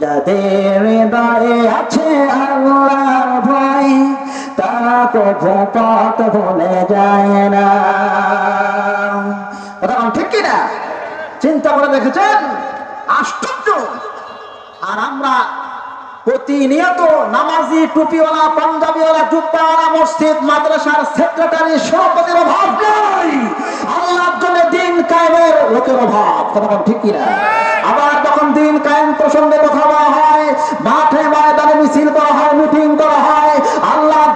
যাদের হৃদয়ে আছে আল্লাহর ভয় তারা কখনো পথ ভুলে যায় না। কথা ঠিক কিনা? চিন্তা করে দেখেছেন? আশ্চর্য। আর আমরা প্রতিনিয়ত নামাজি, টুপিওয়ালা, পাঞ্জাবিওয়ালা, জুব্বাওয়ালা, মসজিদ মাদ্রাসার সেক্রেটারি, সভাপতির অভাব নাই, আল্লাহর জন্য দিন কায়েমের লোকের অভাব। কথা ঠিক কিনা? আবার যখন দিন কায়েম প্রসঙ্গে কথা বলা হয়, মাঠে ময়দানে মিছিল করা হয়, মিটিং করা হয়, আল্লাহর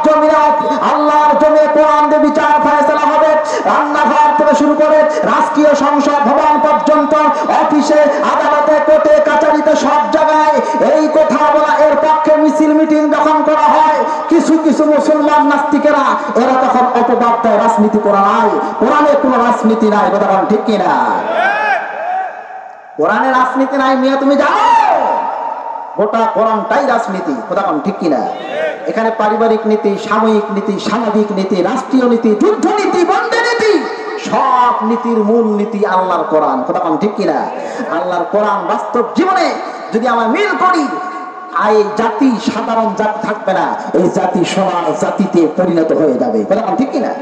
জমিনে কোরআন দিয়ে বিচার ফয়সালা হবে, রান্নাঘর থেকে শুরু করে রাষ্ট্রীয় সংসদ ভবন পর্যন্ত, অফিসে, আদালতে, কোর্টে, কাচারিতে, সব জায়গায় এই কথা বলা, এর পক্ষে মিছিল মিটিং যখন করা হয়, কিছু কিছু মুসলমান নাস্তিকেরা এরা তখন অপবাদ দেয় রাজনীতি করা নাই, কোরআনে কোনো রাজনীতি নাই। কথা ঠিক কিনা? কোরআনে রাজনীতি নাই মিয়া, তুমি জানো? গোটা কোরআনটাই রাজনীতি। কথা ঠিক কিনা? এখানে পারিবারিক নীতি, সাময়িক নীতি, সামাজিক নীতি, রাষ্ট্রীয় নীতি, যুদ্ধ নীতি, বন্দী নীতি, সব নীতির মূল নীতি আল্লাহর কোরআন। কথা ঠিক কিনা? আল্লাহর কোরআন বাস্তব জীবনে যদি আমরা মিল করি, এই জাতি সাধারণ জাতি থাকবে না, এই জাতি সোনার জাতিতে পরিণত হয়ে যাবে। কথা ঠিক কিনা?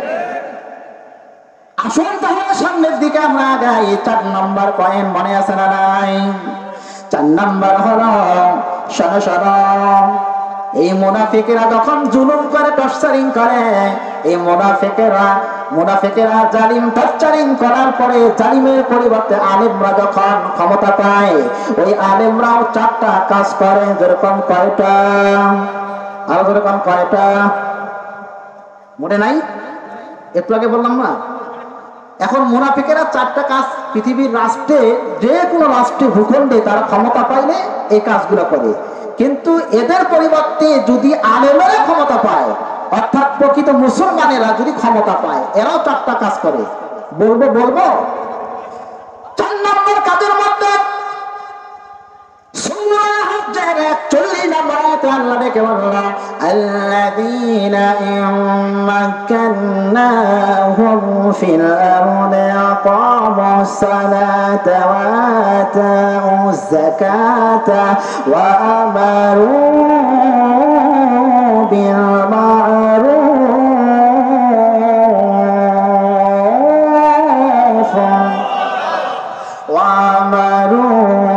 আসুন তাহলে সামনের দিকে আমরা আগাই। 4 নম্বর পয়েন্ট মনে আছে না নাই? 4 নম্বর হলো এই মুনাফিকেরা যখন জুলুম করে, টর্চারিং করে, এই মুনাফিকেরা জালিম টর্চারিং করার পরে জালিমের পরিবর্তে আলেমরা যখন ক্ষমতা পায়, ওই আলেমরাও 4টা কাজ করে। যেরকম কয়টা? আরো যেরকম কয়টা মনে নাই? একটু আগে বললাম না? এখন মুনাফিকেরা 4টা কাজ পৃথিবীর রাষ্ট্রে, যে কোনো রাষ্ট্রে, ভূখণ্ডে তারা ক্ষমতা পাইলে এই কাজগুলো করে। কিন্তু এদের পরিবর্তে যদি আলেমেরা ক্ষমতা পায়, অর্থাৎ প্রকৃত মুসলমানেরা যদি ক্ষমতা পায়, এরাও 4টা কাজ করে। বলবো 4 নম্বর কাজের মধ্যে সূরা হজ্জের 41 নম্বর আয়াতে আল্লাহ ডেকে বলল, আল্লাযীনা ইম্মাক্কান্নাহুম ফিল আরদি আকামুস সালাতা ওয়া আতাউজ যাকাতা ওয়া আমারু বিল মা'রুফ ওয়া আমারু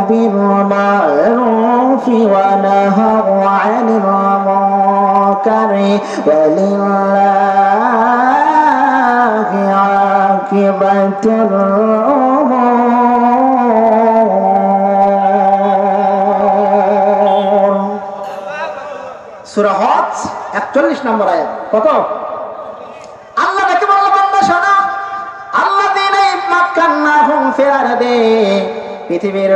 বিল মা'রুফ ওয়া নাহাউ আনিল মুনকারি ওয়ালিল্লাহি আকিবাতুল উমুর। সূরা হজ 41 নম্বর আয়াত। কত? আল্লাহ নাকি বলল, বান্দা শোনো, আল্লাযীনা ইম্মাক্কান্নাহুম ফিল আরদি, পৃথিবীর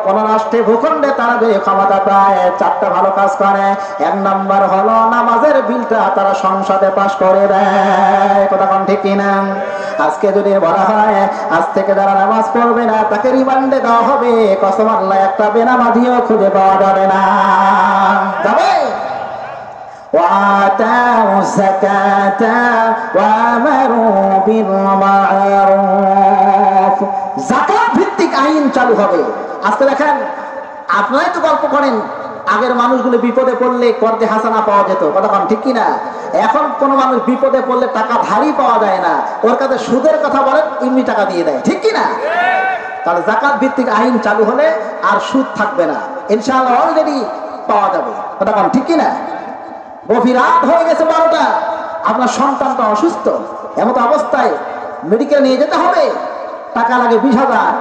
কোন রাষ্ট্রে, ভূখণ্ডে তারা যদি ক্ষমতা পায়, 4টা ভালো কাজ করে। 1 নম্বর হলো নামাজের বিলটা তারা সংসদে পাস করে দেয়। কথা ঠিক কিনা? আজকে যদি বলা হয় আজ থেকে যারা নামাজ পড়বে না তাকে রিমান্ডে দেওয়া হবে, কসম আল্লাহ একটা বেনামাজিও খুঁজে পাওয়া যাবে না। যাবে? وآتوا الزكاة وأمروا بالمعروف, যাকাত ভিত্তিক আইন চালু হবে। আজকে দেখেন, আপনারাই তো গল্প করেন, আগের মানুষগুলো বিপদে পড়লে কর্দে হাসানা পাওয়া যেত। কথা ঠিক কিনা? এখন কোন মানুষ বিপদে পড়লে টাকা ধারই পাওয়া যায় না, ওর কাছে সুদের কথা বলেন, এমনি টাকা দিয়ে দেয়। ঠিক কিনা? তাহলে যাকাত ভিত্তিক আইন চালু হলে আর সুদ থাকবে না, ইনশাআল্লাহ অলরেডি পাওয়া যাবে। কথা ঠিক কিনা? গভীর রাত হয়ে গেছে 12টা, আপনার সন্তানটা অসুস্থ, এমত অবস্থায় মেডিকেল নিয়ে যেতে হবে, টাকা লাগে 20,000,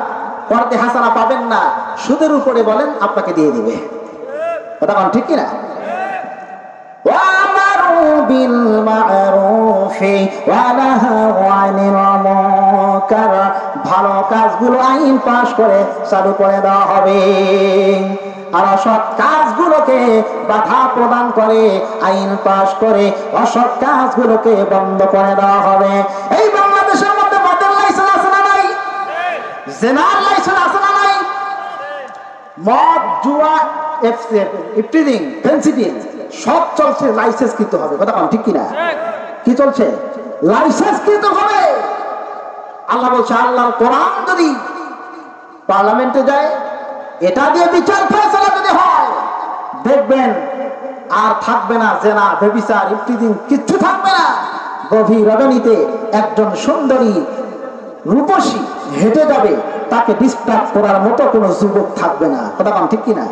কর্দে হাসানা পাবেন না, সুদের উপরে বলেন আপনাকে দিয়ে দিবে। কথা ঠিক কিনা? ওয়ামারু বিল মা'রুফি ওয়া নাহাউ আনিল মুনকার, ভালো কাজগুলো আইন পাশ করে চালু করে দেওয়া হবে, আর অসৎ কাজগুলোকে বাধা প্রদান করে আইন পাশ করে অসৎ কাজগুলোকে বন্ধ করে দেওয়া হবে। এই বাংলাদেশের মধ্যে মদের লাইসেন্স আছে না নাই? জেনার লাইসেন্স আছে না নাই? মদ, জুয়া, ইফটিজিং, ফেন্সিডিং সব চলছে, লাইসেন্স কিনতে হবে। কথা ঠিক কিনা? কি চলছে? লাইসেন্স কিনতে হবে। আল্লাহ বলছে, আল্লাহর কোরআন যদি পার্লামেন্টে যায়, এটা দিয়ে বিচার ফয়সালা যদি হয়, দেখবেন আর থাকবে না জেনা ব্যভিচার ইফতিজিং, কিচ্ছু থাকবে না। গভীর রজনীতে একজন সুন্দরী রূপসী হেঁটে যাবে, তাকে ডিস্টার্ব করার মতো কোনো যুবক থাকবে না। কথা বলেন ঠিক কিনা?